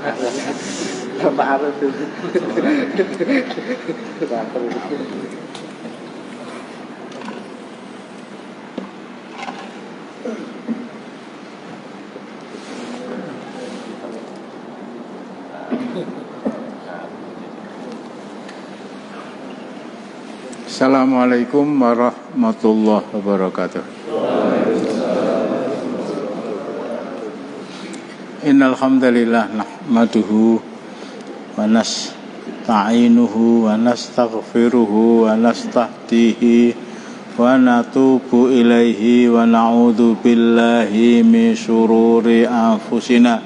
Pak Arif itu. Assalamualaikum warahmatullahi wabarakatuh. Innal hamdalillah nahmaduhu wa nasta'inuhu wa nastaghfiruhu wa nastahdihi wa natubu ilaihi wa na'udzu billahi min syururi anfusina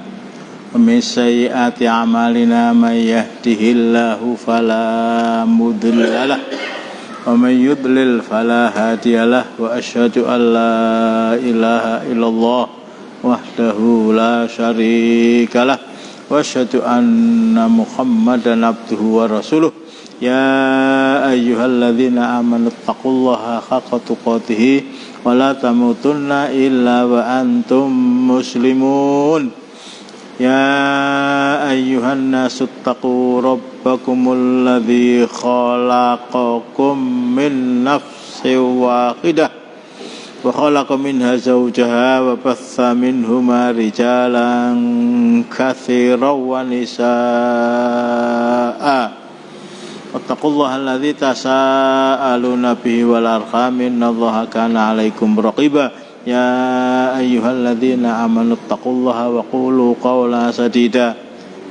wa min sayyiati a'malina may yahdihillahu fala mudilla lahu wa may yudlil fala hadiyalah wa asyhadu an la ilaha illallah wahdahu la syarikalah wa asyhadu anna Muhammadan abduhu wa rasuluh ya ayyuhalladzina amanu taqullaha haqqa tuqatih wa la tamutunna illa wa antum muslimun ya ayyuhan nasu taqu rabbakumul ladzi khalaqakum min nafsin wahidah wa khalaqa minha zawjaha wa batha minhuma rijalan katsiran wa nisaa wattaqullaha alladzi tasaaluna bihi wal arham innallaha kana 'alaikum raqiba ya ayyuhalladzina amanu taqullaha wa qulu qawlan sadida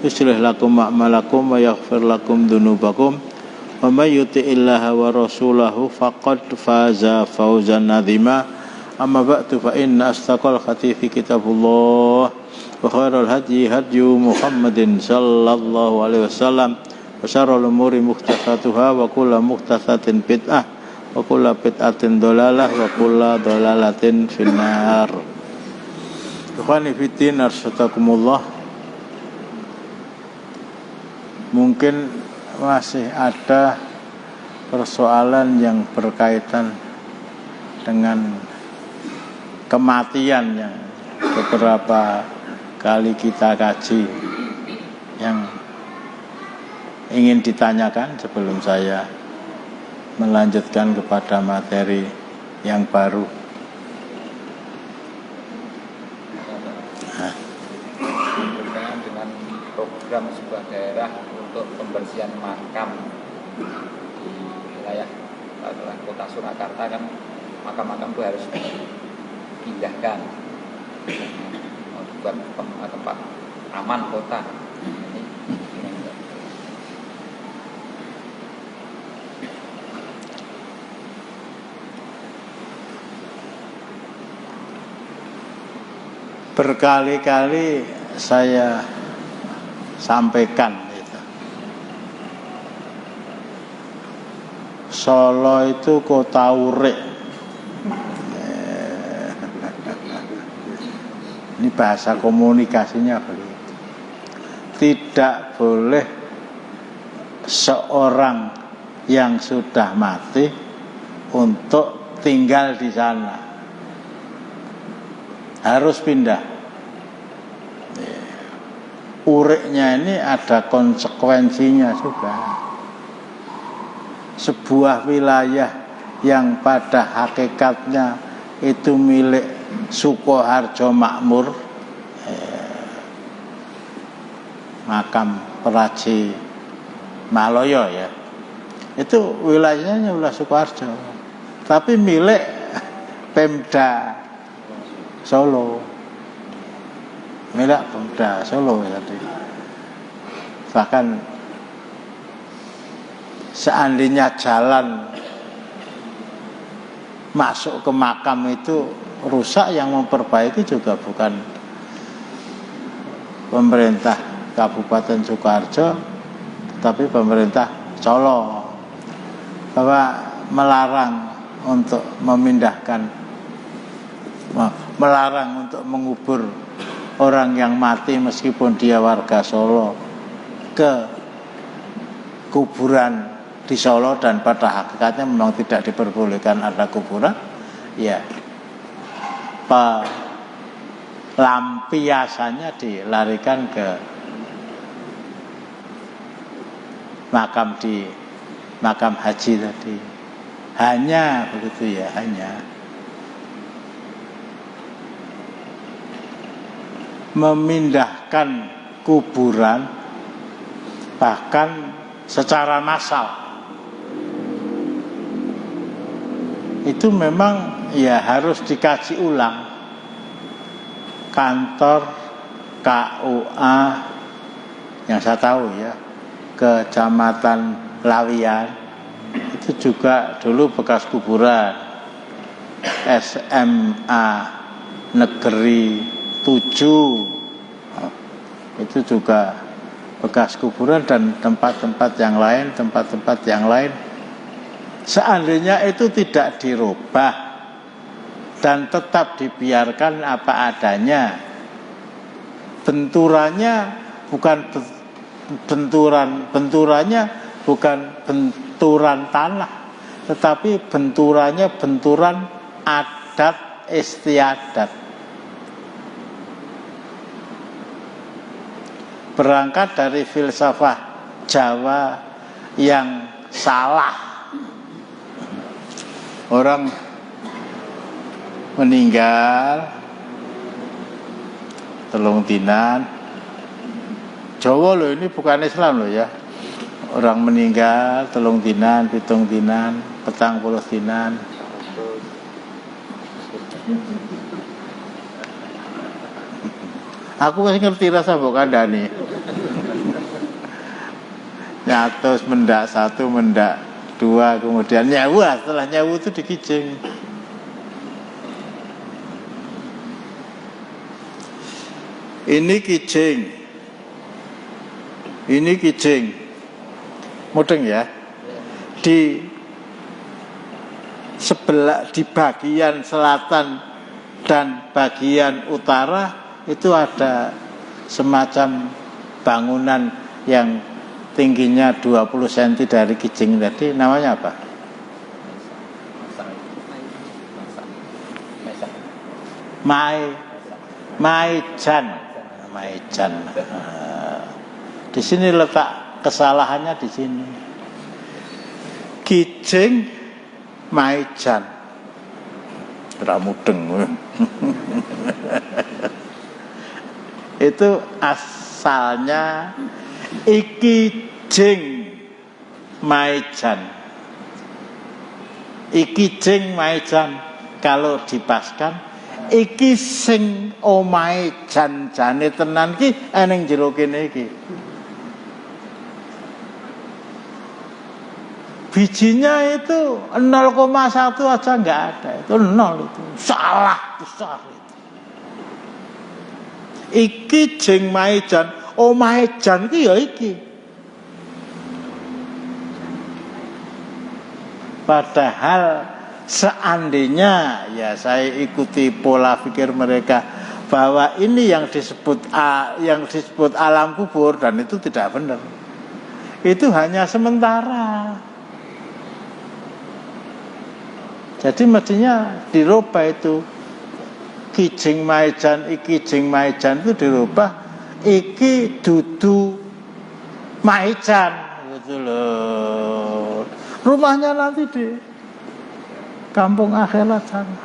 yuslih lakum a'malakum wa yaghfir lakum dhunubakum wa may yuti'illaha wa rasulahu faqad faza fawzan 'azima. Amma ba'du fa inna astaqal hadithi kitabullah wa khairal hadyi hadyu Muhammadin sallallahu alaihi wasallam wa syarrul umuri muhdatsatuha wa kullu muhdatsatin bid'ah wa kullu bid'atin dhalalah wa kullu dhalalatin finnar. Ikhwani fiddin arsyadakumullah. Mungkin masih ada persoalan yang berkaitan dengan kematian yang beberapa kali kita kaji yang ingin ditanyakan sebelum saya melanjutkan kepada materi yang baru. Berkaitan dengan program sebuah daerah untuk pembersihan makam di wilayah kota Surakarta, kan makam-makam itu harus pindahkan buat tempat aman kota. Berkali-kali saya sampaikan itu. Solo itu kota urik. Ini bahasa komunikasinya begitu. Tidak boleh seorang yang sudah mati untuk tinggal di sana. Harus pindah. Uriknya ini ada konsekuensinya juga. Sebuah wilayah yang pada hakikatnya itu milik Sukoharjo Makmur, makam Praji Maloyo ya, itu wilayahnya wilayah Sukoharjo, tapi milik Pemda Solo, milik Pemda Solo tadi. Bahkan seandainya jalan masuk ke makam itu rusak, yang memperbaiki juga bukan pemerintah Kabupaten Sukoharjo, tetapi pemerintah Solo, bahwa melarang untuk memindahkan, melarang untuk mengubur orang yang mati meskipun dia warga Solo ke kuburan di Solo, dan pada hakikatnya memang tidak diperbolehkan ada kuburan, ya pelampiasannya dilarikan ke makam di makam haji tadi. Hanya begitu ya, hanya memindahkan kuburan bahkan secara massal. Itu memang ya harus dikaji ulang. Kantor KUA yang saya tahu ya, Kecamatan Lawian itu juga dulu bekas kuburan. SMA Negeri 7 itu juga bekas kuburan, dan tempat-tempat yang lain. Seandainya itu tidak dirubah dan tetap dibiarkan apa adanya, benturannya bukan benturan tanah, tetapi benturan adat istiadat. Berangkat dari filsafah Jawa yang salah. Orang meninggal telung dinan. Jawa loh, ini bukan Islam loh ya. Orang meninggal telung dinan, pitung dinan, petang puluh dinan. Aku masih ngerti rasa mbok kandhani. Nyatus mendak 1, mendak 2, kemudian nyawu. Setelah nyawu itu dikijing. Ini kijing. Mudeng ya. Di sebelah, di bagian selatan dan bagian utara itu ada semacam bangunan yang tingginya 20 cm dari kijing tadi. Namanya apa? Maijan. Di sini letak kesalahannya, di sini. Kijing Maijan. Ramudeng. Itu asalnya iki jing Maijan. Iki jing Maijan. Kalau dipaskan, iki sing omahe jan-jane tenan ki eneng jero kene iki. Bijinya itu 0,1 aja enggak ada. Itu 0 itu. Salah besar itu. Iki jeng Maijan, omahe jan iki ya iki. Padahal seandainya ya saya ikuti pola pikir mereka bahwa ini yang disebut alam kubur, dan itu tidak benar. Itu hanya sementara. Jadi mestinya dirubah itu. Kijing Maijan, iki jing Maijan itu dirubah iki dudu Maijan gitu loh. Rumahnya nanti di kampung akhirat sana.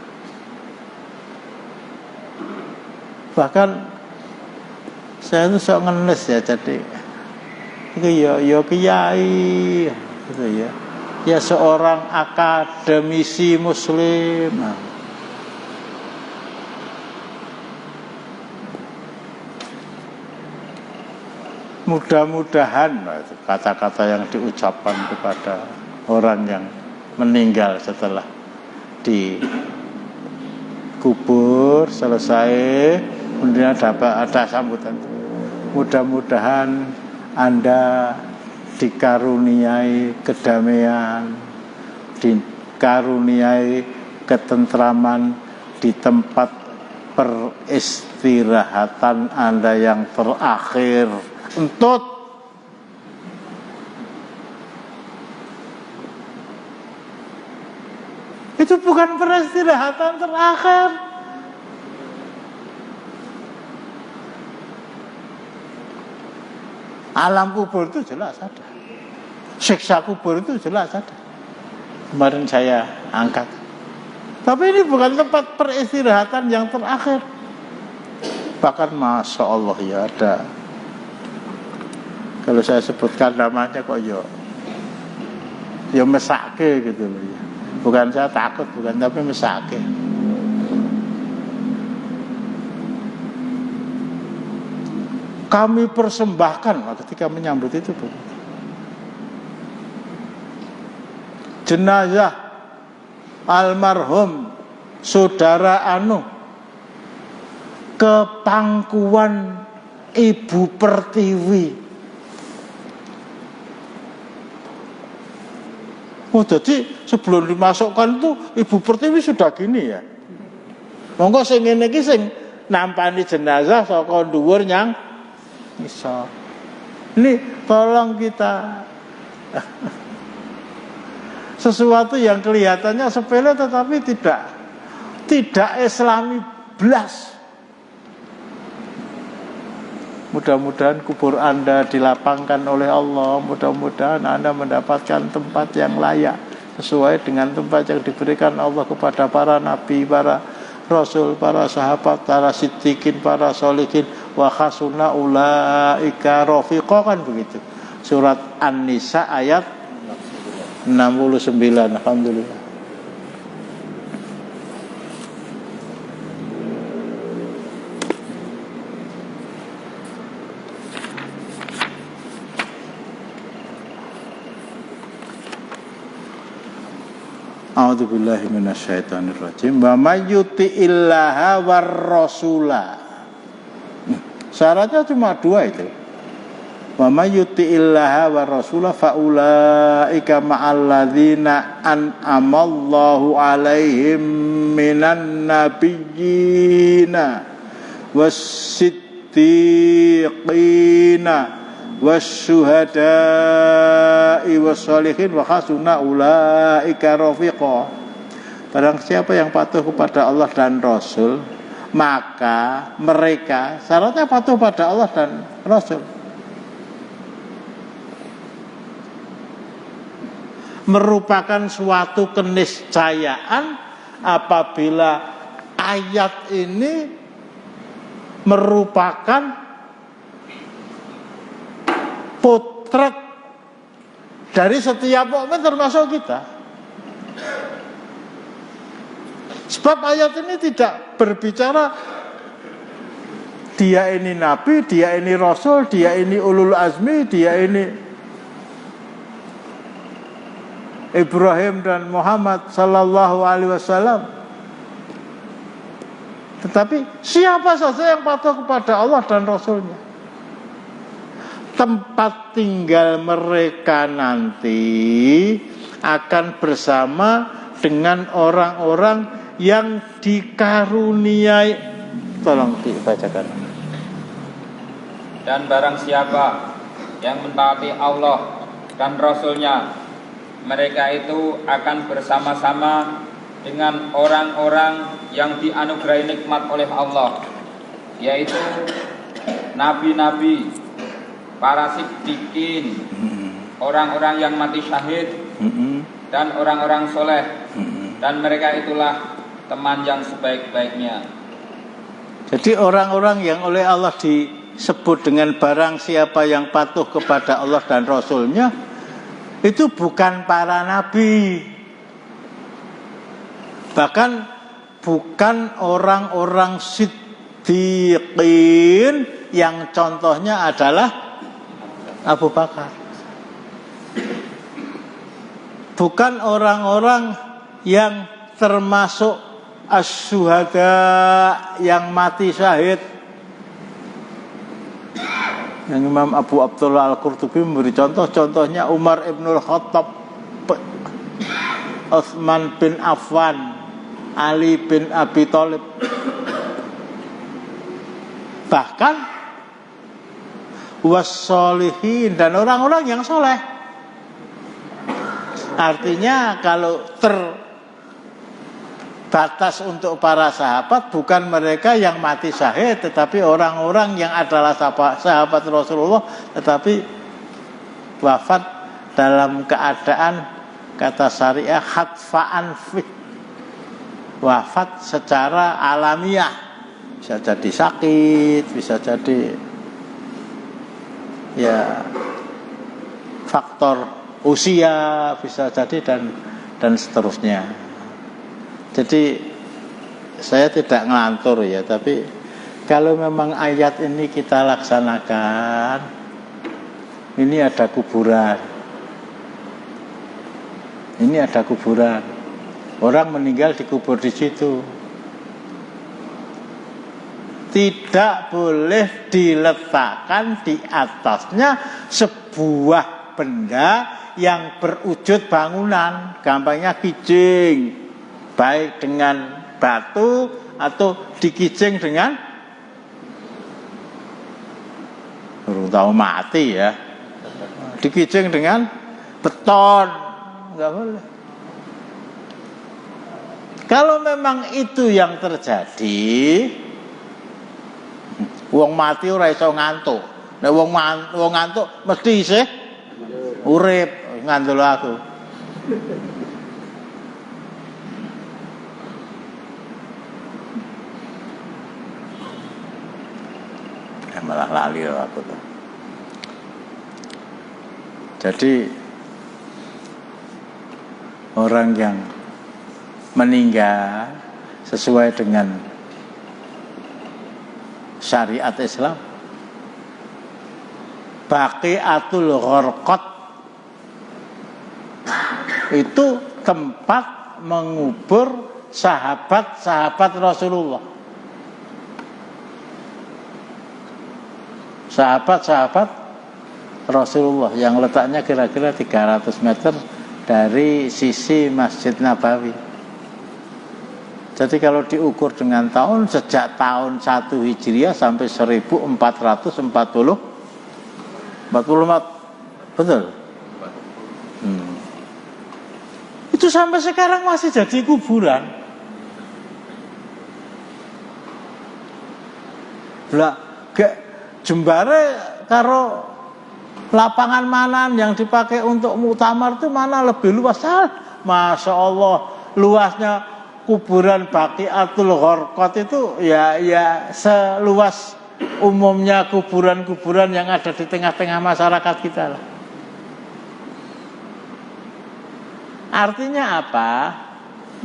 Bahkan saya itu sok ngenes ya, jadi itu ya kiai gitu ya. Ya seorang akademisi muslim. Mudah-mudahan itu kata-kata yang diucapkan kepada orang yang meninggal setelah dikubur selesai, kemudian ada sambutan. Mudah-mudahan Anda dikaruniai kedamaian, dikaruniai ketentraman di tempat peristirahatan Anda yang terakhir. Entut. Itu bukan peristirahatan terakhir. Alam kubur itu jelas ada. Siksa kubur itu jelas ada. Kemarin saya angkat. Tapi ini bukan tempat peristirahatan yang terakhir. Bahkan Masya Allah ya ada. Kalau saya sebutkan namanya kok ya mesake gitu loh ya. Bukan saya takut, bukan, tapi mesake. Kami persembahkan ketika menyambut itu begitu. Jenazah almarhum saudara anu ke pangkuan Ibu Pertiwi. Oh, jadi sebelum dimasukkan itu Ibu Pertiwi sudah gini ya. Monggo sing ngene iki sing nampani jenazah saka dhuwur nyang iso. Ini tolong kita sesuatu yang kelihatannya sepele tetapi tidak Islami blas. Mudah-mudahan kubur Anda dilapangkan oleh Allah. Mudah-mudahan Anda mendapatkan tempat yang layak sesuai dengan tempat yang diberikan Allah kepada para nabi, para rasul, para sahabat, para siddiqin, para sholihin. Wa hasuna ulaika rafiqa, kan begitu. Surat An-Nisa ayat 69. Alhamdulillah. A'udzubillahi minasyaitonirrajim. Wa may yuti'illaha war rasula. Syaratnya cuma 2 itu. Wa may yuti'illaha war rasula fa ulaika ma'al ladzina an'amallahu 'alaihim minan nabiyyina was-siddiqina wasyuhada'i wassalihin wa hasuna ulaika rafiqa. Barang siapa yang patuh kepada Allah dan Rasul, maka mereka, syaratnya patuh pada Allah dan Rasul, merupakan suatu keniscayaan apabila ayat ini merupakan potret dari setiap mukmin termasuk kita. Sebab ayat ini tidak berbicara dia ini nabi, dia ini rasul, dia ini ulul azmi, dia ini Ibrahim dan Muhammad sallallahu alaihi wasallam. Tetapi siapa saja yang patuh kepada Allah dan Rasulnya, tempat tinggal mereka nanti akan bersama dengan orang-orang yang dikaruniai. Tolong dibacakan. Dan barang siapa yang mentaati Allah dan Rasulnya, mereka itu akan bersama-sama dengan orang-orang yang dianugerahi nikmat oleh Allah, yaitu nabi-nabi, para siddiqin, orang-orang yang mati syahid, dan orang-orang soleh. Dan mereka itulah teman yang sebaik-baiknya. Jadi orang-orang yang oleh Allah disebut dengan barang siapa yang patuh kepada Allah dan Rasulnya, itu bukan para nabi, bahkan bukan orang-orang siddiqin yang contohnya adalah Abu Bakar, bukan orang-orang yang termasuk as-syuhada yang mati syahid. Yang Imam Abu Abdullah Al-Qurtubi memberi contohnya Umar ibnul Khattab, Utsman bin Affan, Ali bin Abi Thalib. Bahkan wassolihin, dan orang-orang yang soleh. Artinya kalau terbatas untuk para sahabat, bukan mereka yang mati syahid, tetapi orang-orang yang adalah sahabat Rasulullah tetapi wafat dalam keadaan kata syariah khatfa'an fi, wafat secara alamiah, bisa jadi sakit, bisa jadi ya faktor usia, bisa jadi dan seterusnya. Jadi saya tidak ngelantur ya, tapi kalau memang ayat ini kita laksanakan, ini ada kuburan. Ini ada kuburan. Orang meninggal dikubur di situ. Tidak boleh diletakkan di atasnya sebuah benda yang berwujud bangunan, gampangnya kijing, baik dengan batu atau dikijing dengan tahu mati ya, dikijing dengan beton, nggak boleh. Kalau memang itu yang terjadi, wong mati ora iso ngantuk. Nek wong ngantuk mesti isih urip, ngandel aku. Malah lali aku tuh. Jadi orang yang meninggal sesuai dengan syariat Islam, Baqiatul Gharqad itu tempat mengubur sahabat-sahabat Rasulullah. Sahabat-sahabat Rasulullah yang letaknya kira-kira 300 meter dari sisi Masjid Nabawi. Jadi kalau diukur dengan tahun, sejak tahun 1 Hijriah sampai 1440, betul? Itu sampai sekarang masih jadi kuburan. Lah, jembare karo lapangan mana yang dipakai untuk muktamar itu mana lebih luas? Masya Allah, luasnya kuburan Baqiatul Gharqad itu ya seluas umumnya kuburan-kuburan yang ada di tengah-tengah masyarakat kita lah. Artinya apa?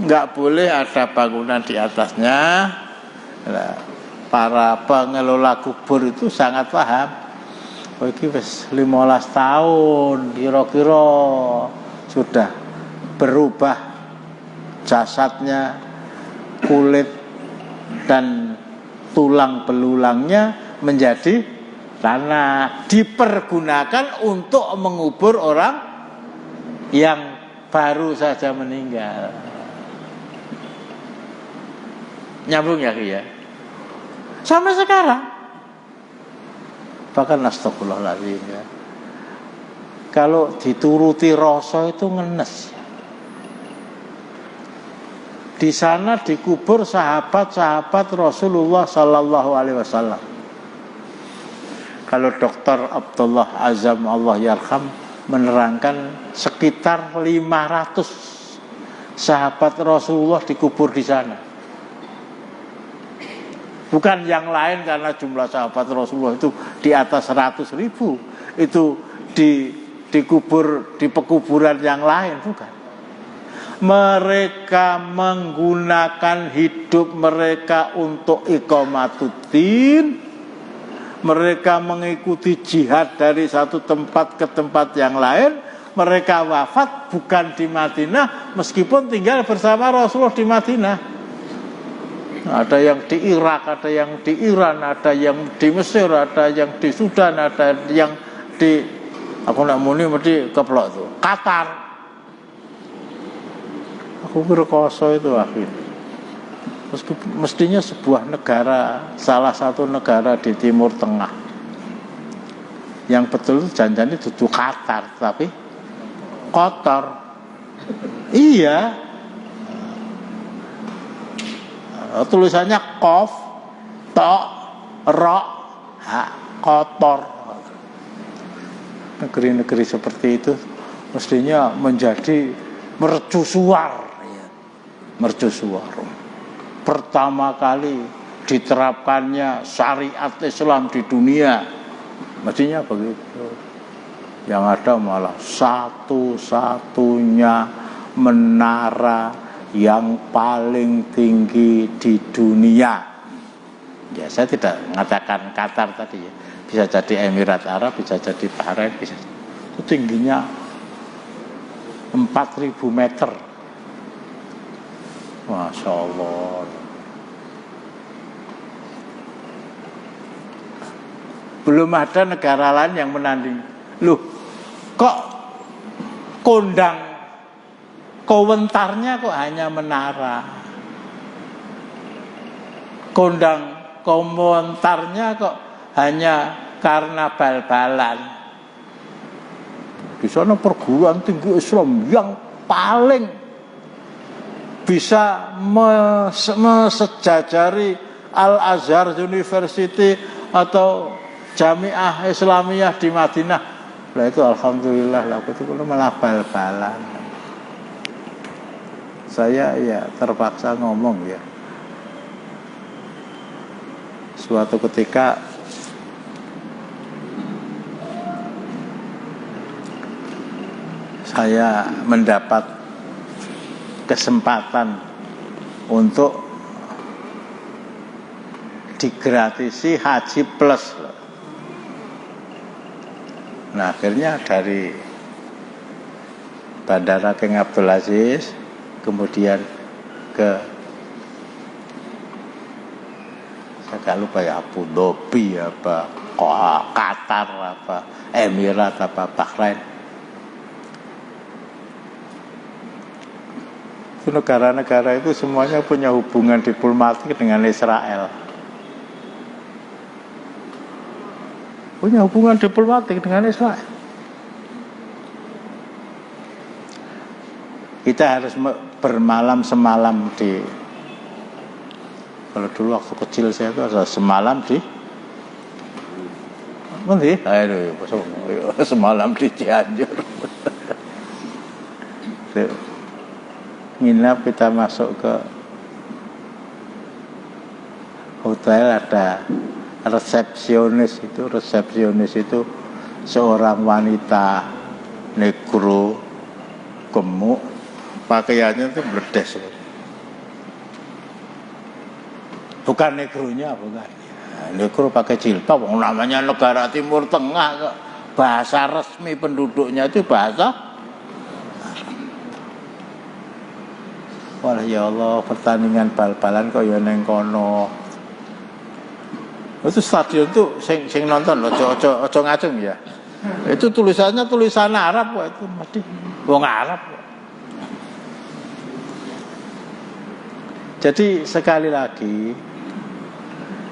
Nggak boleh ada bangunan di atasnya. Para pengelola kubur itu sangat paham. Iki wis 15 tahun kira-kira sudah berubah jasadnya, kulit dan tulang belulangnya menjadi tanah, dipergunakan untuk mengubur orang yang baru saja meninggal. Nyambung ya Ki ya? Sampai sekarang. Bahkan astagfirullahaladzim ya. Kalau dituruti rasa itu ngenes. Di sana dikubur sahabat-sahabat Rasulullah Sallallahu Alaihi Wasallam. Kalau Dr. Abdullah Azam Allah Yarham menerangkan sekitar 500 sahabat Rasulullah dikubur di sana. Bukan yang lain, karena jumlah sahabat Rasulullah itu di atas 100.000. Itu dikubur di pekuburan yang lain, bukan. Mereka menggunakan hidup mereka untuk iqamatuddin. Mereka mengikuti jihad dari satu tempat ke tempat yang lain. Mereka wafat bukan di Madinah, meskipun tinggal bersama Rasulullah di Madinah. Ada yang di Irak, ada yang di Iran, ada yang di Mesir, ada yang di Sudan, ada yang di, aku nak muni mesti keplok tuh, Qatar. Aku kira koso itu akhir. Mestinya sebuah negara, salah satu negara di Timur Tengah. Yang betul janjane dudu Qatar, tapi kotor. Iya. Tulisannya Qaf, Ta, Ra, Ha, kotor. Negeri-negeri seperti itu mestinya menjadi mercusuar, ya. Mercusuar. Pertama kali diterapkannya syariat Islam di dunia, mestinya begitu. Yang ada malah satu-satunya menara yang paling tinggi di dunia. Ya, saya tidak mengatakan Qatar tadi ya. Bisa jadi Emirat Arab, bisa jadi Bahrain, bisa. Itu tingginya 4.000 meter. Masya Allah. Belum ada negara lain yang menanding. Loh, kok kondang komentarnya kok hanya menara? Kondang komentarnya kok hanya karena bal-balan? Di sana perguruan tinggi Islam yang paling bisa mesejajari Al-Azhar University atau Jamiah Islamiyah di Madinah. Lah itu alhamdulillah lah, itu malah bal-balan. Saya ya terpaksa ngomong ya. Suatu ketika saya mendapat kesempatan untuk digratisi haji plus. Nah, akhirnya dari Bandara King Abdul Aziz kemudian ke, saya gak lupa ya, Abu Dhabi apa Qatar apa Emirat apa Bahrain. Itu negara-negara itu semuanya punya hubungan diplomatik dengan Israel. Punya hubungan diplomatik dengan Israel. Kita harus bermalam semalam di, kalau dulu waktu kecil saya itu ada semalam di nanti, semalam di Cianjur. Nginap, kita masuk ke hotel, ada resepsionis itu seorang wanita negro gemuk, pakaiannya itu bledes. Bukan negronya, bukan. Negro pakai jilbab, namanya negara Timur Tengah, bahasa resmi penduduknya itu bahasa. Wah ya Allah, pertandingan bal-balan kok ya neng kono. Itu stadion tuh sing nonton ojo ngacung ya. Itu tulisannya tulisan Arab kok, itu mesti wong Arab kok. Jadi sekali lagi,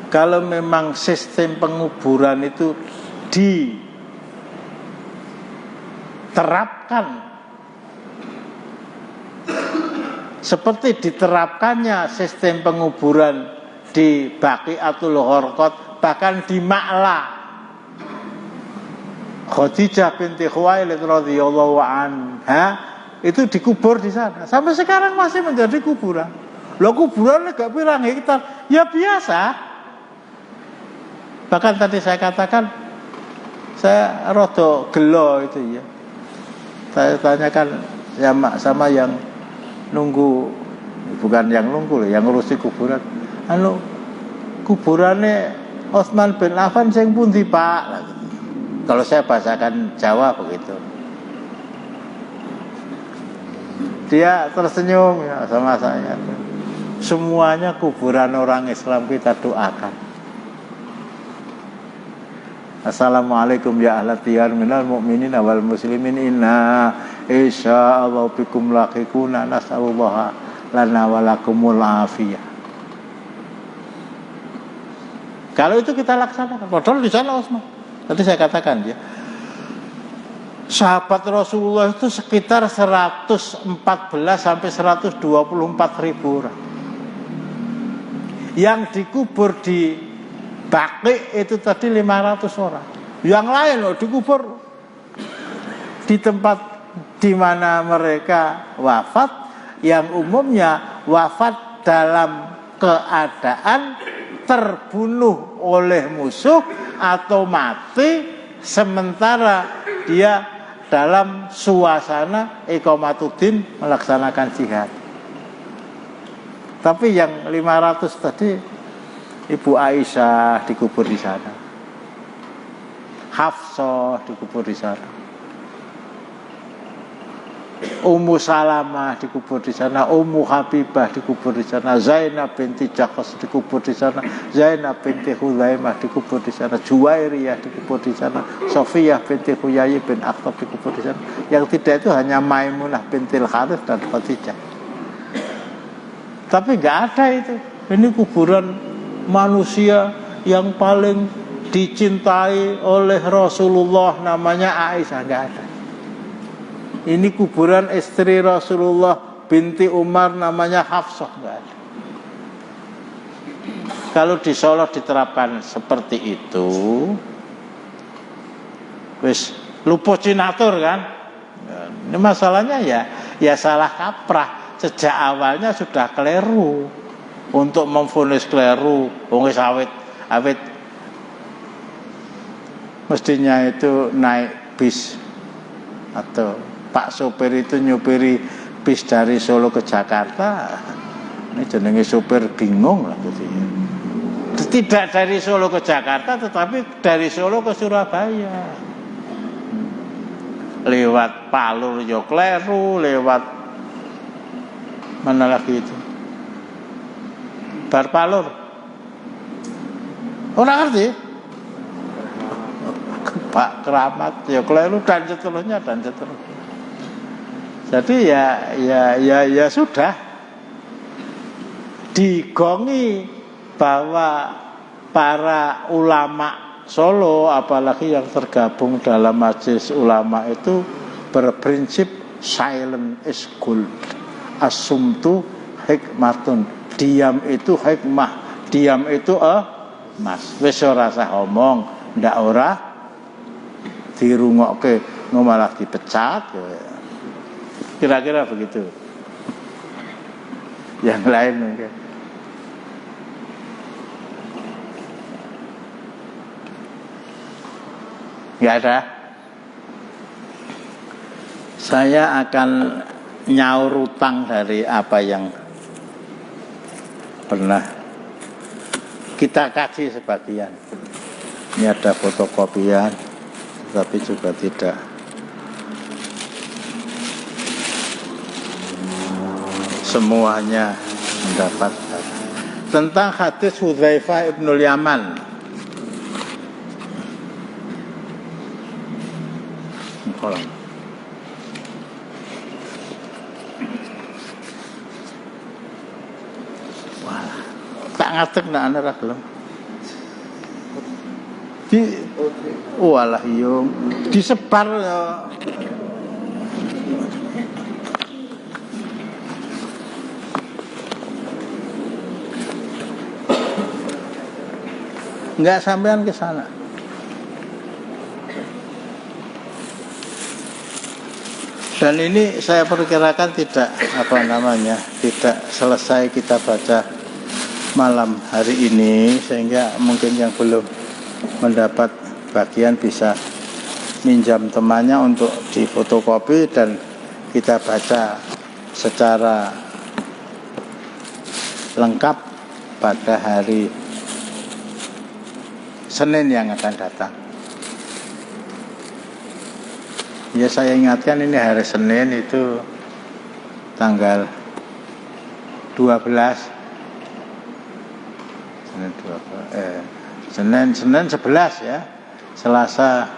kalau memang sistem penguburan itu diterapkan seperti diterapkannya sistem penguburan di Baqiatul Gharqad, bahkan di Ma'la, Khadijah binti Khuwailid radhiyallahu anha itu dikubur di sana. Sampai sekarang masih menjadi kuburan. Loh, kuburannya gak pirang hektar, ya biasa. Bahkan tadi saya katakan, saya rada gelo itu ya. Saya tanyakan sama yang nunggu, bukan yang nunggu, yang ngurusi kuburan. Kuburannya Utsman bin Affan sing pundi Pak? Kalau saya bahasakan Jawa begitu. Dia tersenyum ya sama saya. Semuanya kuburan orang Islam kita doakan. Assalamualaikum ya ahlat diyar minal mu'minin wal muslimin, inna insyaallah bikum laqiquna, nas'alullah lana walakumul afiyah. Kalau itu kita laksanakan, padahal di sana Utsman. Tadi saya katakan ya, sahabat Rasulullah itu sekitar 114 sampai 124 ribu orang. Yang dikubur di Baqi itu tadi 500 orang. Yang lain loh dikubur di tempat di mana mereka wafat, yang umumnya wafat dalam keadaan terbunuh oleh musuh atau mati sementara dia dalam suasana iqamatuddin melaksanakan jihad. Tapi yang 500 tadi, Ibu Aisyah dikubur di sana, Hafsah dikubur di sana, Ummu Salamah dikubur di sana, Ummu Habibah dikubur di sana, Zainab binti Jahsh dikubur di sana, Zainab binti Huzaimah dikubur di sana, Juwairiyah dikubur di sana, Sofiyah binti Huyai bin Akhtab dikubur di sana. Yang tidak itu hanya Maimunah binti Al-Harith dan Khadijah. Tapi nggak ada itu. Ini kuburan manusia yang paling dicintai oleh Rasulullah, namanya Aisyah, nggak ada. Ini kuburan istri Rasulullah binti Umar, namanya Hafsah, nggak ada. Kalau di Solo diterapkan seperti itu, wis lupa cinatur kan? Ini masalahnya ya salah kaprah. Sejak awalnya sudah keliru untuk memvonis keliru. Wis awit mestinya itu naik bis atau Pak sopir itu nyupiri bis dari Solo ke Jakarta. Ini jenenge sopir bingung lah gitu. Tidak dari Solo ke Jakarta, tetapi dari Solo ke Surabaya. Lewat Palur ya kleru, lewat mana lagi itu? Bar Palur. Ora ngerti? Pak Keramat ya kleru dan seterusnya. Jadi ya sudah digongi bahwa para ulama Solo, apalagi yang tergabung dalam majelis ulama itu berprinsip silent is gold, asumtu hikmatun, diam itu hikmah, diam itu mas, wis ora usah omong, ndak ora dirungokke malah dipecat. Kira-kira begitu. Yang lain mungkin. Nggak ada. Saya akan nyaur utang dari apa yang pernah kita kaji sebagian. Ini ada fotokopian, tapi juga tidak. Semuanya mendapatkan. Tentang hadis Hudzaifah ibnul Yaman. Wah, tak ngadeg nak ana ra gelem. Walah yo disebar ya. Enggak sampean ke sana. Dan ini saya perkirakan tidak tidak selesai kita baca malam hari ini, sehingga mungkin yang belum mendapat bagian bisa minjam temannya untuk difotokopi dan kita baca secara lengkap pada hari Senin yang akan datang. Ya, saya ingatkan ini hari Senin itu tanggal 12 Senin 11 ya. Selasa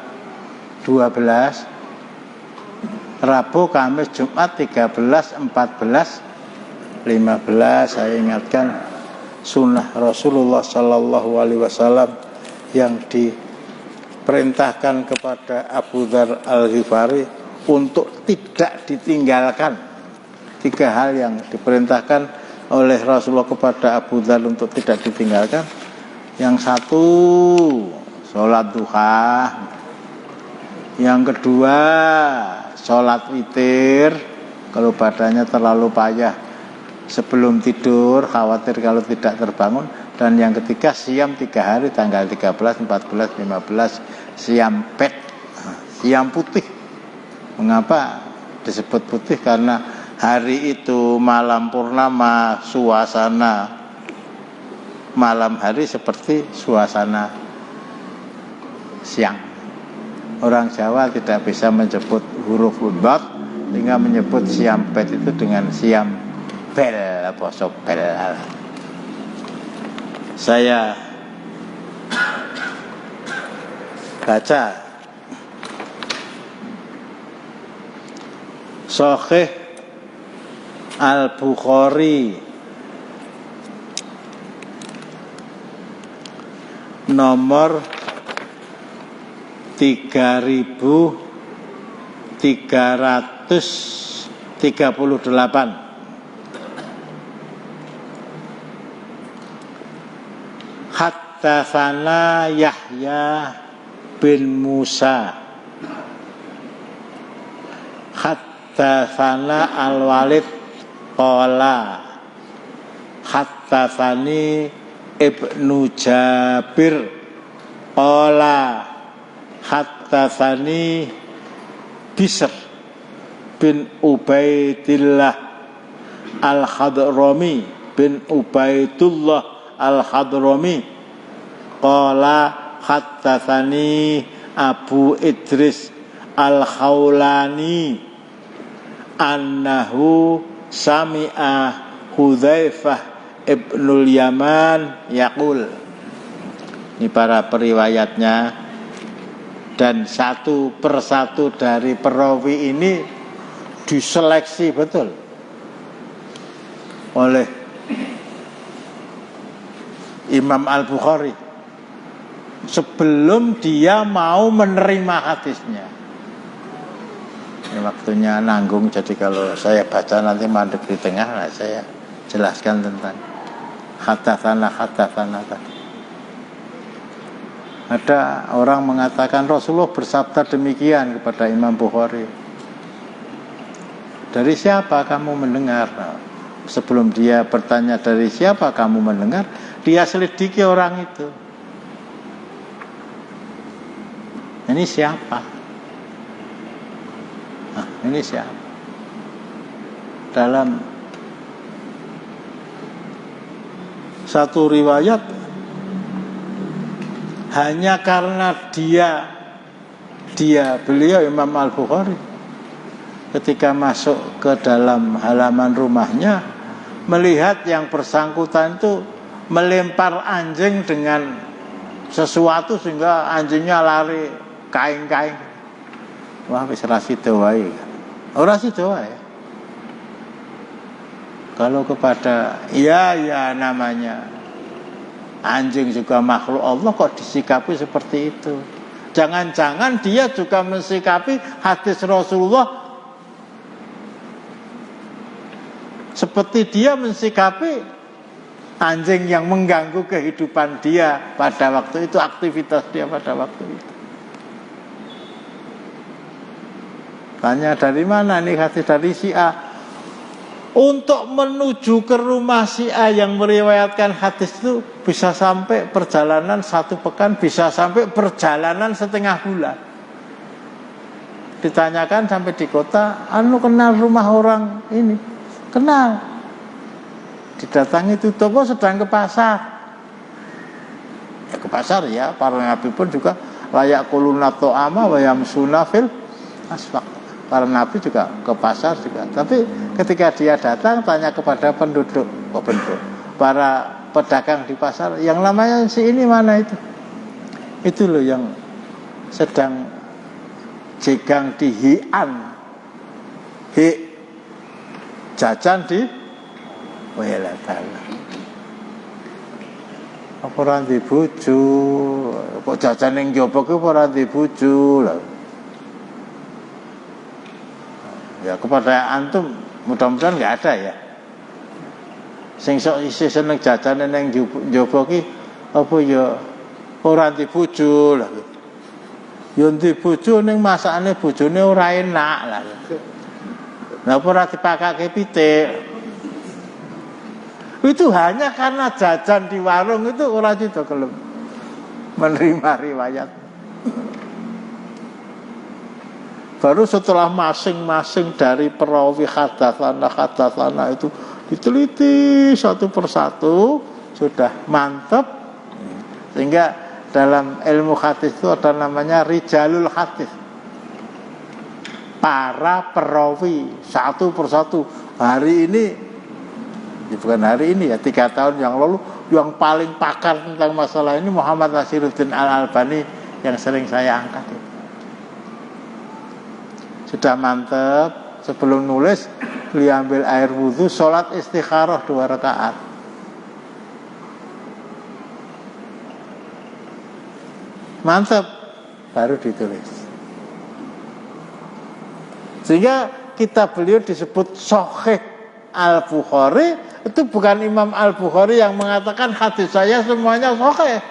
12, Rabu, Kamis, Jumat 13, 14, 15. Saya ingatkan sunnah Rasulullah Sallallahu Alaihi Wasallam yang diperintahkan kepada Abu Dzar Al-Ghifari untuk tidak ditinggalkan. 3 hal yang diperintahkan oleh Rasulullah kepada Abu Dzar untuk tidak ditinggalkan. Yang satu, sholat duha. Yang kedua, sholat witir kalau badannya terlalu payah sebelum tidur, khawatir kalau tidak terbangun. Dan yang ketiga, siam 3 hari, tanggal 13, 14, 15, siam pet, siam putih. Mengapa disebut putih? Karena hari itu malam purnama, suasana malam hari seperti suasana siang. Orang Jawa tidak bisa menyebut huruf dot, sehingga menyebut siam pet itu dengan siam bel, bosok bel. Saya baca Sahih Al-Bukhari nomor 3338. Haddatsana Yahya bin Musa, haddatsana Al-Walid qala haddatsani Ibnu Jabir qala haddatsani Bisr bin Ubaidillah Al-Hadrami bin Ubaidullah Al-Hadrami qala haddatsani Abu Idris Al-Khawlani annahu sami'a Hudzaifah ibnul Yaman yaqul. Ini para periwayatnya, dan satu persatu dari perawi ini diseleksi betul oleh Imam Al-Bukhari sebelum dia mau menerima hadisnya. Ini waktunya nanggung, jadi kalau saya baca nanti mandek di tengah, nah saya jelaskan tentang haddatsana tadi. Ada orang mengatakan Rasulullah bersabda demikian kepada Imam Bukhari. Dari siapa kamu mendengar? Nah, sebelum dia bertanya dari siapa kamu mendengar, dia selidiki orang itu. Ini siapa? Nah, ini siapa? Dalam satu riwayat, hanya karena beliau Imam Al-Bukhari ketika masuk ke dalam halaman rumahnya melihat yang bersangkutan itu melempar anjing dengan sesuatu sehingga anjingnya lari kaing-kaing. Wah, wis ra sida wae. Ora sida wae. Kalau kepada ya namanya anjing juga makhluk Allah kok disikapi seperti itu. Jangan-jangan dia juga mensikapi hadis Rasulullah seperti dia mensikapi anjing yang mengganggu kehidupan dia pada waktu itu, aktivitas dia pada waktu itu. Tanya dari mana nih hadis? Dari si A. Untuk menuju ke rumah si A yang meriwayatkan hadis itu bisa sampai perjalanan 1 pekan, bisa sampai perjalanan setengah bulan. Ditanyakan sampai di kota, kenal rumah orang ini? Kenal. Didatangi itu toko sedang ke pasar. Ya ke pasar ya, para nabi pun juga layak kuluna to'ama wa yamsuna fil aswaq. Para nabi juga ke pasar juga. Tapi ketika dia datang tanya kepada penduduk, para pedagang di pasar, yang namanya si ini mana itu? Itu loh yang sedang jegang di hi'an, jajan di Welatala. Apa ora di bojo? Kok jajan ning njaba ki ora di bojo lho. Ya kepada antum mudah-mudahan enggak ada ya. Sing sok isih seneng jajane ning njaba ki apa ya ora di bojo lho. Yo ndi bojo ning masakane bojone ora enak lah. Lah ora dipakake pitik. Itu hanya karena jajan di warung itu ora cita gelem menerima riwayat. Baru setelah masing-masing dari perawi hadatsana itu diteliti satu persatu sudah mantap, sehingga dalam ilmu hadis itu ada namanya rijalul hadis, para perawi satu persatu. Hari ini bukan hari ini ya, 3 tahun yang lalu yang paling pakar tentang masalah ini Muhammad Nasiruddin Al-Albani yang sering saya angkat itu. Sudah mantep, sebelum nulis beliau ambil air wudhu, sholat istikharah 2 rakaat. Mantep, baru ditulis. Sehingga kitab beliau disebut Sahih Al-Bukhari. Itu bukan Imam Al-Bukhari yang mengatakan hadis saya semuanya sahih,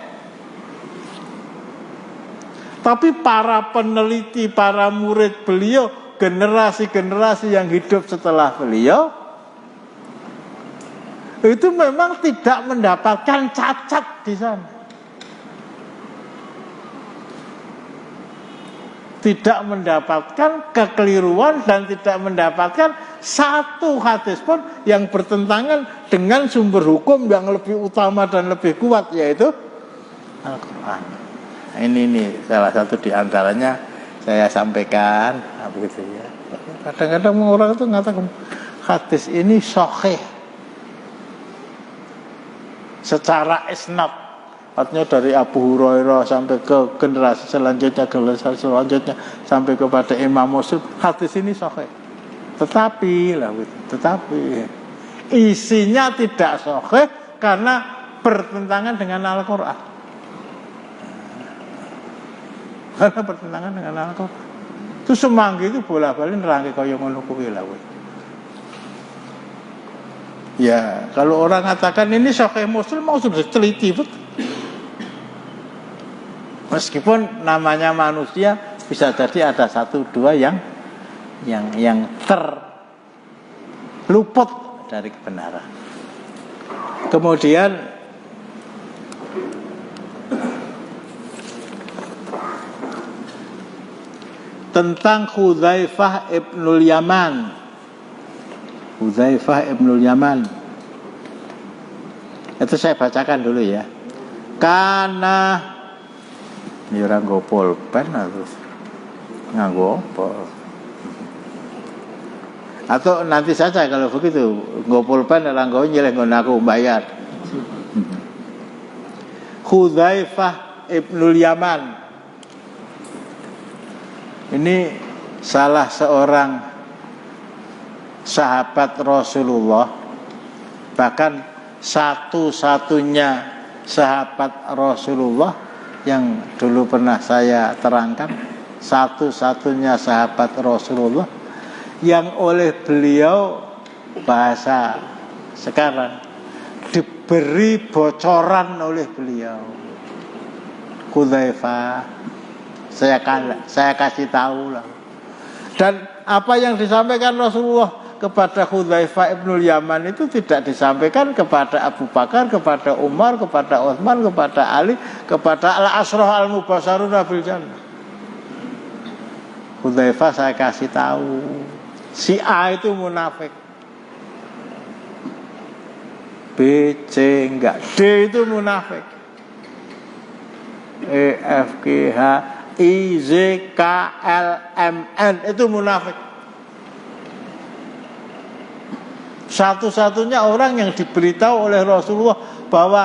tapi para peneliti, para murid beliau, generasi-generasi yang hidup setelah beliau, itu memang tidak mendapatkan cacat di sana. Tidak mendapatkan kekeliruan dan tidak mendapatkan satu hadis pun yang bertentangan dengan sumber hukum yang lebih utama dan lebih kuat, yaitu Al-Quran. Ini salah satu di antaranya saya sampaikan, begitu ya. Kadang-kadang orang itu mengatakan hadis ini sahih secara isnad, artinya dari Abu Hurairah sampai ke generasi selanjutnya sampai kepada Imam Muslim, hadis ini sahih. Tetapi isinya tidak sahih karena bertentangan dengan Al-Quran. Karena bertentangan dengan Al-Quran. Itu semanggi itu bola-balik nerangke kaya ngono kuwi lha. Ya, kalau orang katakan ini sahih Muslim mau sudah teliti betul. Meskipun namanya manusia, bisa jadi ada 1-2 yang terluput dari kebenaran. Kemudian tentang Hudzaifah ibnul Yaman. Hudzaifah ibnul Yaman. Itu saya bacakan dulu ya. Karena ini orang nggo pulpen atau nganggo apa? Atau nanti saja kalau begitu nggo pulpen orang nggo nyileh nggon aku bayar. Hudzaifah ibnul Yaman. Ini salah seorang sahabat Rasulullah, bahkan satu-satunya sahabat Rasulullah yang dulu pernah saya terangkan, satu-satunya sahabat Rasulullah yang oleh beliau, bahasa sekarang, diberi bocoran oleh beliau. Hudzaifah, saya kasih tahu lah. Dan apa yang disampaikan Rasulullah kepada Hudzaifah ibnul Yaman itu tidak disampaikan kepada Abu Bakar, kepada Umar, kepada Utsman, kepada Ali, kepada al-ashrah al-mubashsharuna bil jannah. Hudzaifah saya kasih tahu, si A itu munafik, B, C enggak, D itu munafik, E, F, G, H, I, Z, K, L, M, N itu munafik. Satu-satunya orang yang diberitahu oleh Rasulullah bahwa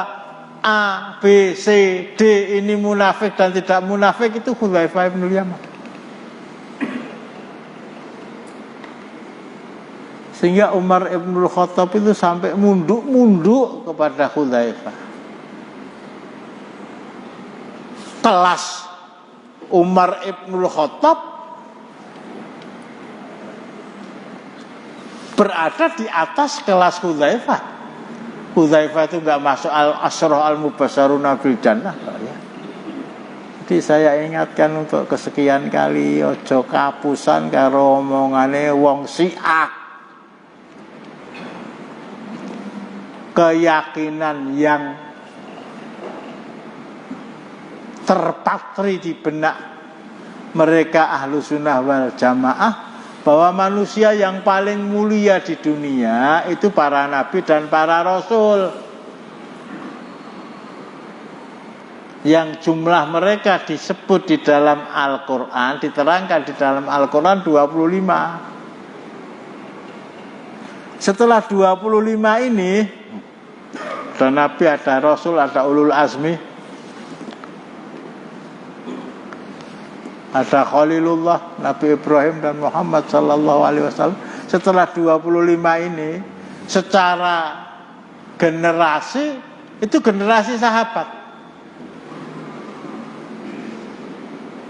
A, B, C, D ini munafik dan tidak munafik itu Hudzaifah ibnul Yaman. Sehingga Umar ibnul Khattab itu sampai munduk kepada Hudzaifah. Kelas Umar ibnul Khattab berada di atas kelas Hudzaifah. Hudzaifah itu enggak masuk al-ashrah al-mubashsharuna bil jannah, ya. Jadi saya ingatkan untuk kesekian kali, ojo kapusan karo omongane wong Syiah. Keyakinan yang terpatri di benak mereka ahlu sunnah wal jamaah, bahwa manusia yang paling mulia di dunia itu para nabi dan para rasul, yang jumlah mereka disebut di dalam Al-Quran, diterangkan di dalam Al-Quran 25. Setelah 25 ini, ada nabi, ada rasul, ada ulul azmi, ada Khalilullah, Nabi Ibrahim dan Muhammad sallallahu alaihi wasallam. Setelah 25 ini, secara generasi, itu generasi sahabat.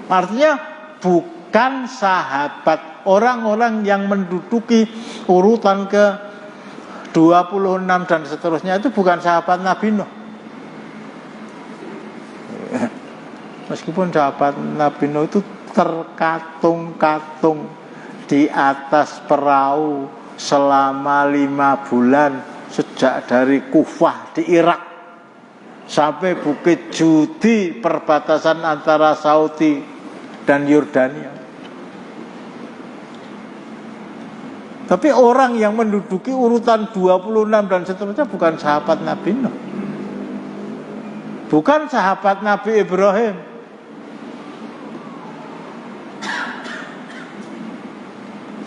Artinya bukan sahabat, orang-orang yang menduduki urutan ke 26 dan seterusnya itu bukan sahabat Nabi Nuh. Meskipun sahabat Nabi Nuh itu terkatung-katung di atas perahu selama 5 bulan, sejak dari Kufah di Irak sampai Bukit Judi, perbatasan antara Saudi dan Yordania. Tapi orang yang menduduki urutan 26 dan seterusnya bukan sahabat Nabi Nuh, bukan sahabat Nabi Ibrahim,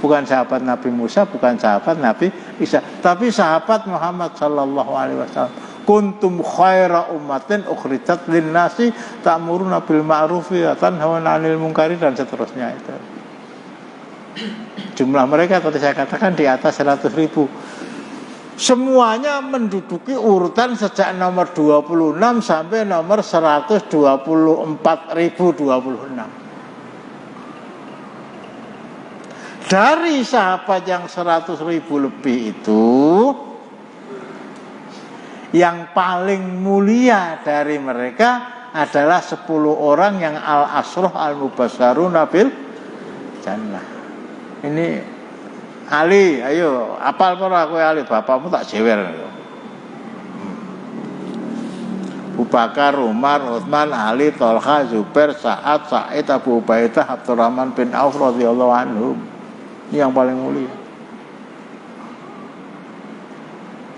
bukan sahabat Nabi Musa, bukan sahabat Nabi Isa, tapi sahabat Muhammad sallallahu alaihi wasallam. Kuntum khaira ummatin ukhrijat lin-nasi ta'muruna bil ma'rufi wa tanhauna 'anil munkari dan seterusnya itu. Jumlah mereka tadi saya katakan di atas 100.000. Semuanya menduduki urutan sejak nomor 26 sampai nomor 124.026. Dari sahabat yang 100.000 lebih itu, yang paling mulia dari mereka adalah 10 orang yang al-asroh al-mubasyaruna bil jannah. Ini Ali, ayo apal para kowe Ali, bapakmu tak jewer. Abu Bakar, Umar, Utsman, Ali, Thalha, Zubair, Sa'ad, Sa'id, Abu Ubaidah, Abdurrahman bin Auf radhiyallahu anhum. Ini yang paling mulia.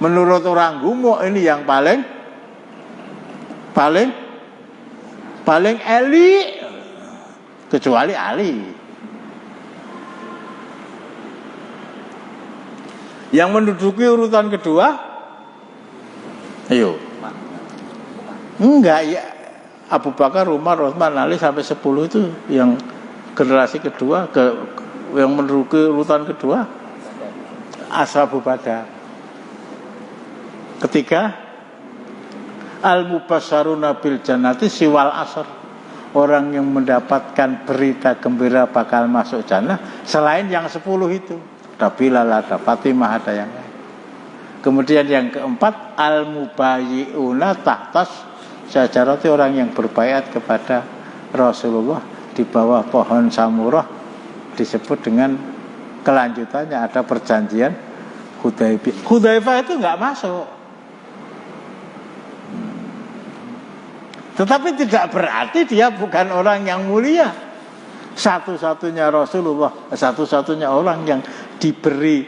Menurut orang Gumuk ini yang paling elit, kecuali Ali. Yang menduduki urutan kedua, ayo, enggak ya, Abu Bakar, Umar, Utsman, Ali sampai 10 itu yang generasi kedua, yang menduduki urutan kedua, Ashabu Badar. Ketiga, al-mubasyaruna bil jannati siwal asr, orang yang mendapatkan berita gembira bakal masuk jannah selain yang 10 itu. Ada Bilal, ada Fatimah, ada yang lain. Kemudian yang keempat, al-mubayyi'una tahtas syajarati, orang yang berbaiat kepada Rasulullah di bawah pohon samurah, disebut dengan kelanjutannya ada perjanjian Hudaibiyah. Hudaibiyah itu enggak masuk. Tetapi tidak berarti dia bukan orang yang mulia. Satu-satunya Rasulullah, satu-satunya orang yang diberi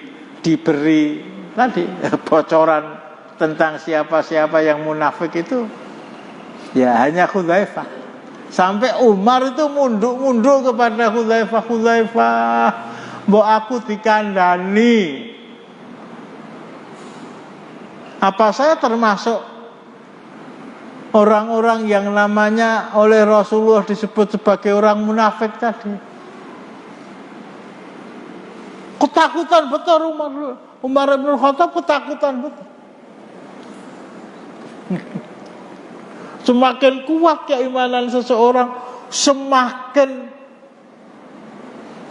tadi bocoran tentang siapa-siapa yang munafik itu, ya hanya Hudzaifah. Sampai Umar itu munduk kepada Hudzaifah, mbok aku dikandani. Apa saya termasuk orang-orang yang namanya oleh Rasulullah disebut sebagai orang munafik tadi? Ketakutan betul Umar bin Khattab, ketakutan betul. Semakin kuat keimanan seseorang, semakin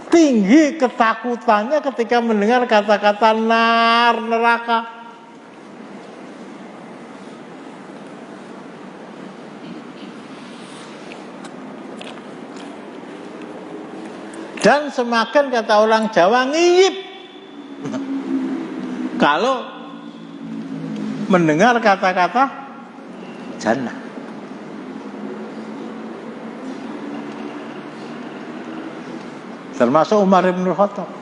tinggi ketakutannya ketika mendengar kata-kata nar, neraka. Dan semakin kata orang Jawa ngiyip kalau mendengar kata-kata jannah. Termasuk Umar bin Khattab.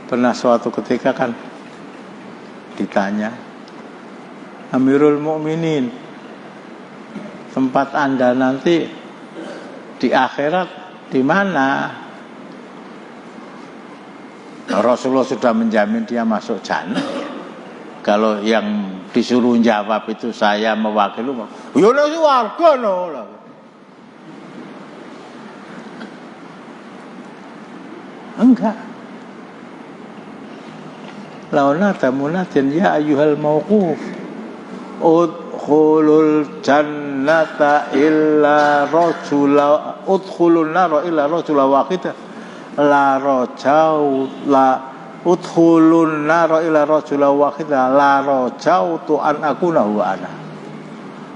Pernah suatu ketika kan ditanya, Amirul Mukminin, tempat Anda nanti di akhirat di mana? Rasulullah sudah menjamin dia masuk jannah. Kalau yang disuruh jawab itu saya mewakili, ya nek swarga no. Enggak. Launa tamunatin ya ayyuhal mauquf udkhulul jannata illa rajula udkhulun nar illa rajula waqita la rajau la udkhulun nar illa rajula waqita la rajau tu an akuna huwa ana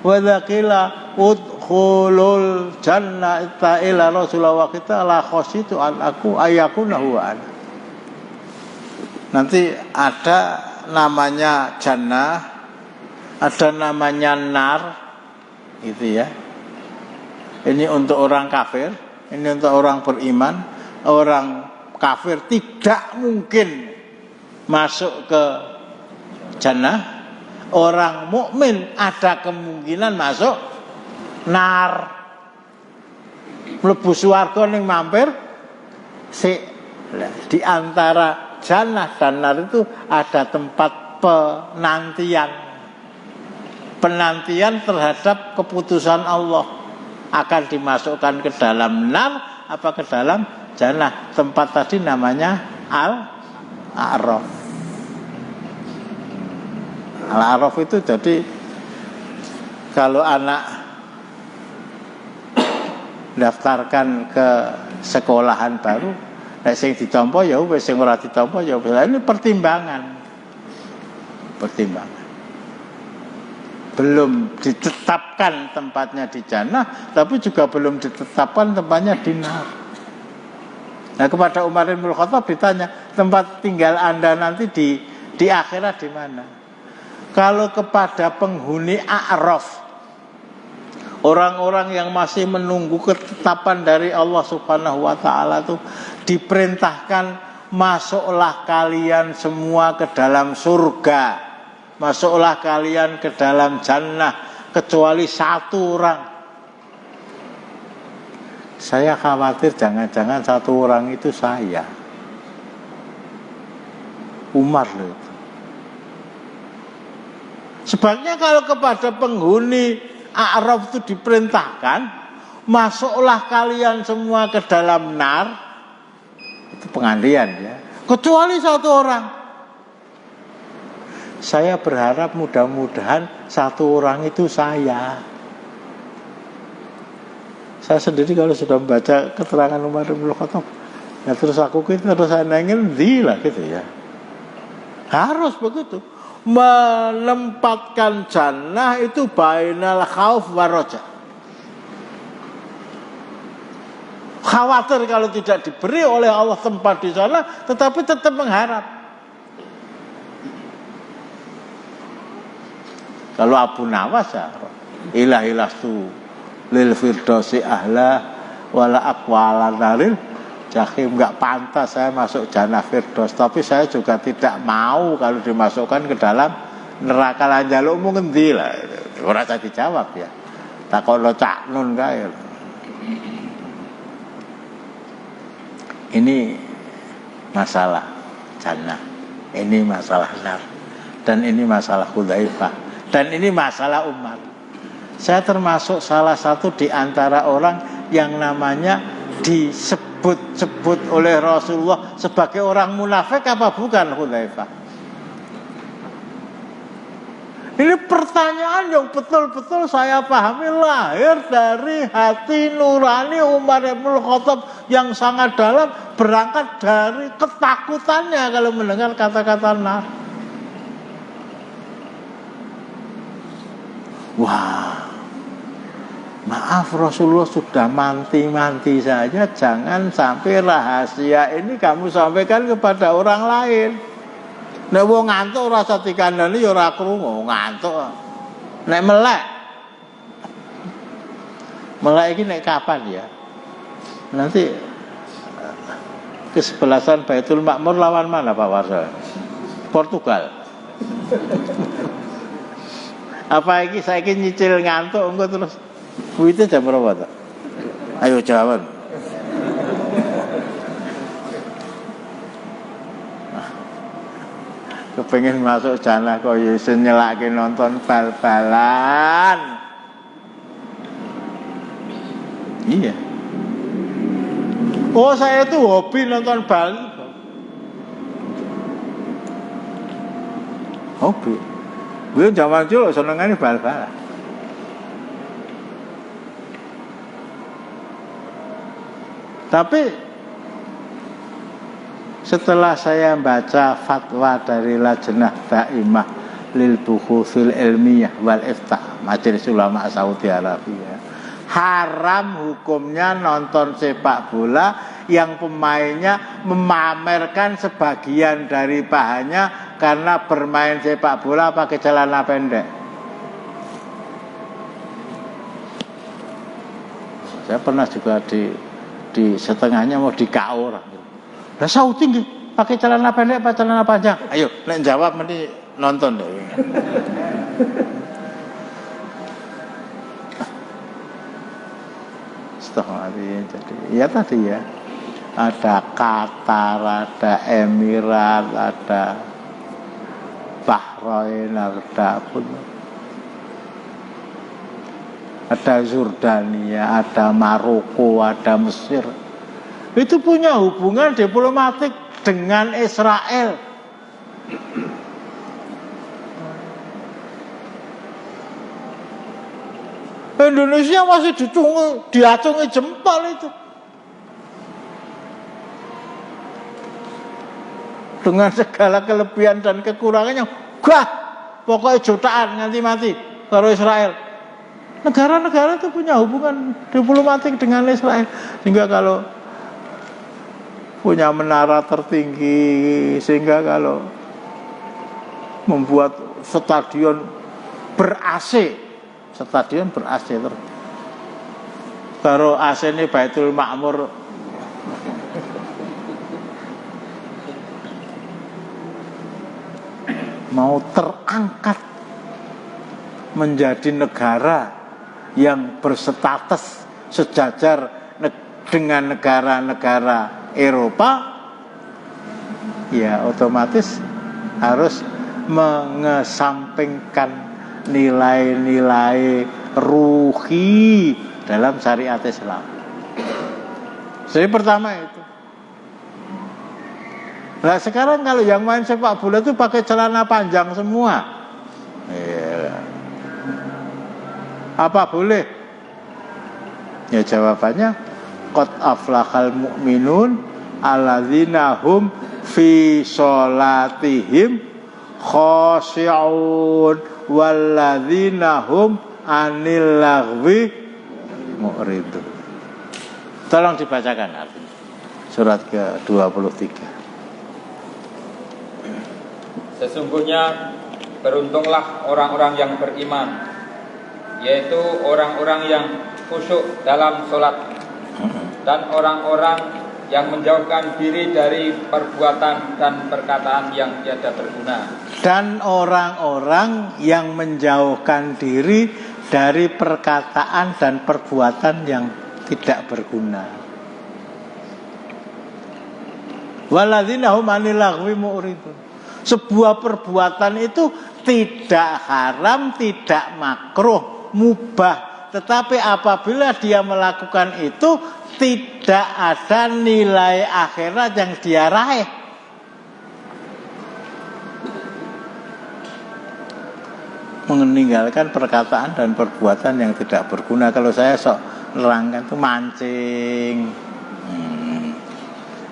wa dzaqila udkhulul jannata illa rajula waqita la khashitu an aku ayakuna huwa ana. Nanti ada namanya jannah, ada namanya nar, gitu ya. Ini untuk orang kafir, ini untuk orang beriman. Orang kafir tidak mungkin masuk ke jannah. Orang mukmin ada kemungkinan masuk nar. Mlebu swarga ning mampir sik. Di antara jannah dan nar itu ada tempat penantian terhadap keputusan Allah, akan dimasukkan ke dalam nar apa ke dalam jannah. Tempat tadi namanya Al-A'raf. Al-A'raf itu jadi kalau anak daftarkan ke sekolahan baru, nek sing ditampa ya wis, sing ora ditampa ya wis. Ini pertimbangan. Belum ditetapkan tempatnya di jannah, tapi juga belum ditetapkan tempatnya di nar. Nah, kepada Umar bin Khattab ditanya, tempat tinggal Anda nanti di akhirat di mana? Kalau kepada penghuni A'raf, orang-orang yang masih menunggu ketetapan dari Allah Subhanahu wa taala itu diperintahkan, masuklah kalian semua ke dalam surga. Masuklah kalian ke dalam jannah kecuali satu orang. Saya khawatir jangan-jangan satu orang itu saya. Umar loh itu. Sebabnya kalau kepada penghuni A'raf itu diperintahkan, masuklah kalian semua ke dalam nar, itu pengalian ya, kecuali satu orang. Saya berharap mudah-mudahan satu orang itu saya. Saya sendiri kalau sudah membaca keterangan Umar bin Khattab, ya terus aku terus saya nengin lah gitu ya. Harus begitu. Menempatkan jannah itu bainal khauf wa raja. Khawatir kalau tidak diberi oleh Allah tempat di sana, tetapi tetap mengharap. Kalau Abu Nawas ya, ilahilastu lil firdausi ahla wala aqwala naril jahim, enggak pantas saya masuk jannah firdaus, tapi saya juga tidak mau kalau dimasukkan ke dalam neraka lanjalukmu ngendi lah. Ora usah dijawab ya. Takono Cak Nun kae. Ini masalah jannah, ini masalah nar, dan ini masalah Hudzaifah, dan ini masalah Umar. Saya termasuk salah satu di antara orang yang namanya disebut-sebut oleh Rasulullah sebagai orang munafik apa bukan, Hudzaifah? Ini pertanyaan yang betul-betul saya pahami lahir dari hati nurani Umar bin Khattab yang sangat dalam, berangkat dari ketakutannya kalau mendengar kata-kata nar. Wah, Maaf, Rasulullah sudah manti-manti saja, jangan sampai rahasia ini kamu sampaikan kepada orang lain. Nek wong ngantuk rasa dikandani ya ora krungu, ngantuk. Nek melek iki nek kapan ya? Nanti kesebelasan Baitul Makmur lawan mana Pak Warsa? Portugal. Apa iki saiki nyicil ngantuk engko terus duitnya jam berapa tuh? Ayo jawab. Kepengen masuk jannah kok ya nyelake nonton bal-balan. Iya. Oh, saya tuh hobi nonton bal. Hobi. Gue zaman dulu senengane bal-balan. Tapi setelah saya baca fatwa dari Lajnah Daimah lil Buhuthil Ilmiyah wal Iftah Majelis Ulama Saudi Arabia, haram hukumnya nonton sepak bola yang pemainnya memamerkan sebagian dari pahanya karena bermain sepak bola pakai celana pendek. Saya pernah juga di setengahnya mau dikaur. Lah Saudi nggih pakai celana pendek apa celana panjang? Ayo nek jawab meni nonton deh. Astagfirullahaladzim. Jadi ya tadi ya, ada Qatar, ada Emirat, ada Bahrain, ada Jordania, ada Maroko, ada Mesir. Itu punya hubungan diplomatik dengan Israel. Indonesia masih diacungi jempol itu. Dengan segala kelebihan dan kekurangannya, pokoknya jutaan nganti mati karo Israel. Negara-negara itu punya hubungan diplomatik dengan Israel, sehingga kalau punya menara tertinggi, sehingga kalau membuat stadion ber-AC terus karo AC ini Baitul Makmur mau terangkat menjadi negara yang berstatus sejajar dengan negara-negara Eropa, ya otomatis harus mengesampingkan nilai-nilai ruhi dalam syariat Islam. Jadi pertama itu. Nah sekarang kalau yang main sepak bola itu pakai celana panjang semua. Ya. Apa boleh? Ya jawabannya qad aflahal mu'minun alladzina hum fi sholatihim khashi'un walladzina hum anil laghwi mu'ridun. Tolong dibacakan artinya. Surat ke-23. Sesungguhnya beruntunglah orang-orang yang beriman, yaitu orang-orang yang khusyuk dalam sholat, dan orang-orang yang menjauhkan diri dari perbuatan dan perkataan yang tiada berguna. Dan orang-orang yang menjauhkan diri dari perkataan dan perbuatan yang tidak berguna. Walladzina hum 'anil laghwi mu'ridun. Sebuah perbuatan itu tidak haram, tidak makruh, mubah. Tetapi apabila dia melakukan itu, tidak ada nilai akhirat yang dia raih. Meninggalkan perkataan dan perbuatan yang tidak berguna. Kalau saya sok nerangkan itu mancing.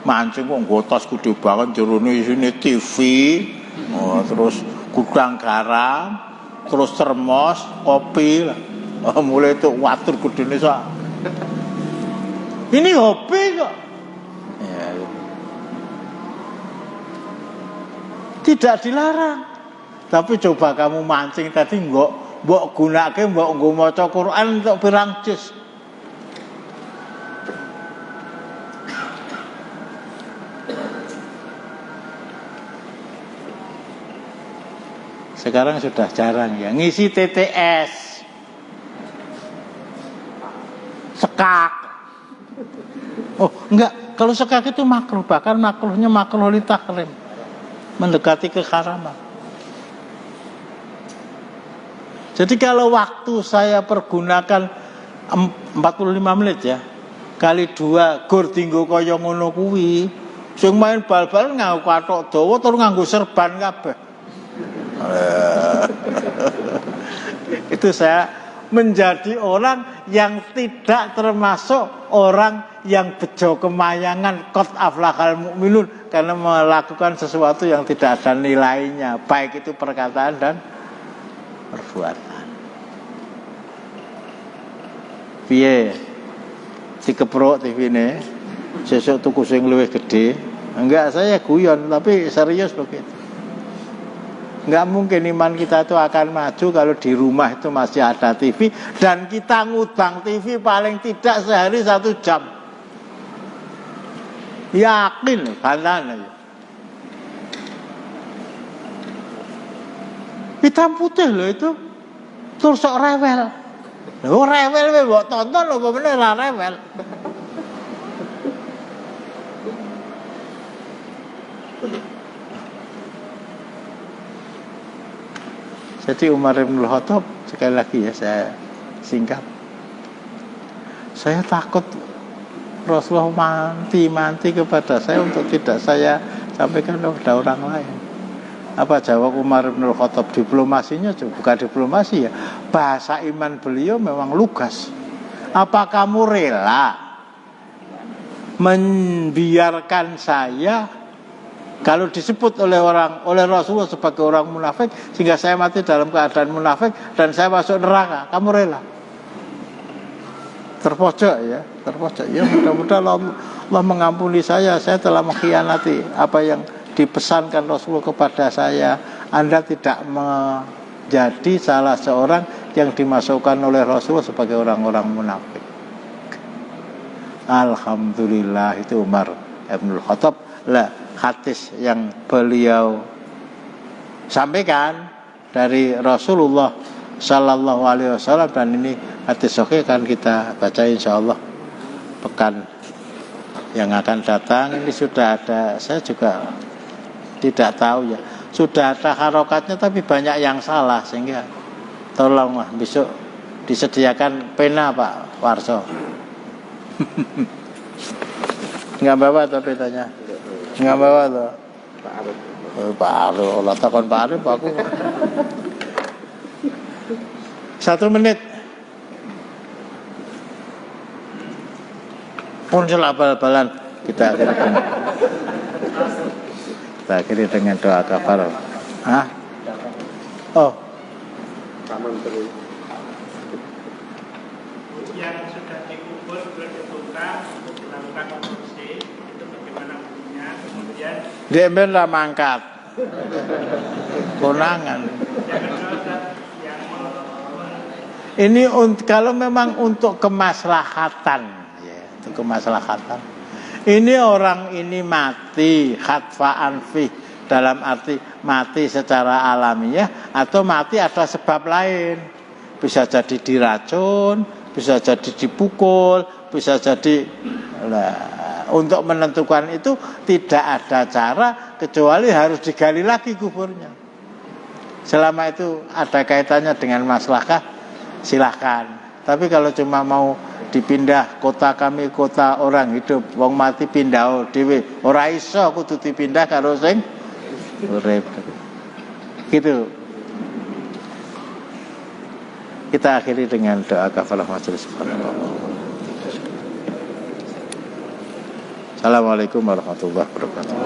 Mancing kok nggotos gede banget jerone isine TV, terus gudang garam, terus termos, kopi lah. Mulai itu watur kudune sak. Ini hobi kok. Ya. Tidak dilarang. Tapi coba kamu mancing tadi mbok gunake mbok nggo maca Quran untuk pirang juz. Sekarang sudah jarang ya ngisi TTS. Sekak. Oh, enggak, kalau sekak itu makruh, bahkan makruhnya makruh li tahrim. Mendekati keharaman. Jadi kalau waktu saya pergunakan 45 menit ya, kali 2 gur dinggo kaya ngono kuwi, sing main bal-bal nganggo kathok dawa terus nganggo serban kabeh. Itu saya menjadi orang yang tidak termasuk orang yang bejo kemayangan qad aflahal mukminun karena melakukan sesuatu yang tidak ada nilainya, baik itu perkataan dan perbuatan. Piye dikeprok TV-ne sesuk tuku sing luwih gede. Enggak, saya guyon tapi serius begitu. Enggak mungkin iman kita itu akan maju kalau di rumah itu masih ada TV dan kita ngutang TV paling tidak sehari 1 jam. Yakin kanan aja. Hitam putih loh itu. Terus sok rewel. Loh rewel we mbok tonton lho apa meneh ra rewel. Jadi Umar bin Khattab, sekali lagi ya saya singkat. Saya takut Rasulullah manti kepada saya untuk tidak saya sampaikan kepada orang lain. Apa jawab Umar bin Khattab? Diplomasinya bukan diplomasi ya. Bahasa iman beliau memang lugas. Apa kamu rela membiarkan saya kalau disebut oleh Rasulullah sebagai orang munafik sehingga saya mati dalam keadaan munafik dan saya masuk neraka? Kamu rela? Terpojok ya. Mudah-mudahan Allah mengampuni saya telah mengkhianati apa yang dipesankan Rasulullah kepada saya. Anda tidak menjadi salah seorang yang dimasukkan oleh Rasulullah sebagai orang-orang munafik. Alhamdulillah, itu Umar bin Khattab lah hadis yang beliau sampaikan dari Rasulullah Sallallahu Alaihi Wasallam, dan ini hadis sahih akan kita baca insyaallah pekan yang akan datang. Ini sudah ada, saya juga tidak tahu ya, sudah ada harokatnya tapi banyak yang salah, sehingga tolonglah besok disediakan pena Pak Warso. Nggak bawa tuh petanya? Nggak bawa tuh? Pak Arif, Allah takon Pak Arif aku. 1 menit. Muncul abal-abalan kita akhiri dengan doa kafarah. Hah? Oh. Yang sudah dikubur belum dibuka untuk dilakukan otopsi itu bagaimana hukumnya? Kemudian dia benar mangkat. Konangan. Ini kalau memang untuk kemaslahatan, ya, untuk kemaslahatan. Ini orang ini mati khatfa'an fi, dalam arti mati secara alamiah atau mati ada sebab lain. Bisa jadi diracun, bisa jadi dipukul, bisa jadi untuk menentukan itu tidak ada cara kecuali harus digali lagi kuburnya. Selama itu ada kaitannya dengan maslahah, silahkan. Tapi kalau cuma mau dipindah, kota kami kota orang hidup, wong mati pindah dhewe, ora iso kudu dipindah karo sing urip. Gitu. Kita akhiri dengan doa kafalah majelis. Assalamualaikum warahmatullahi wabarakatuh.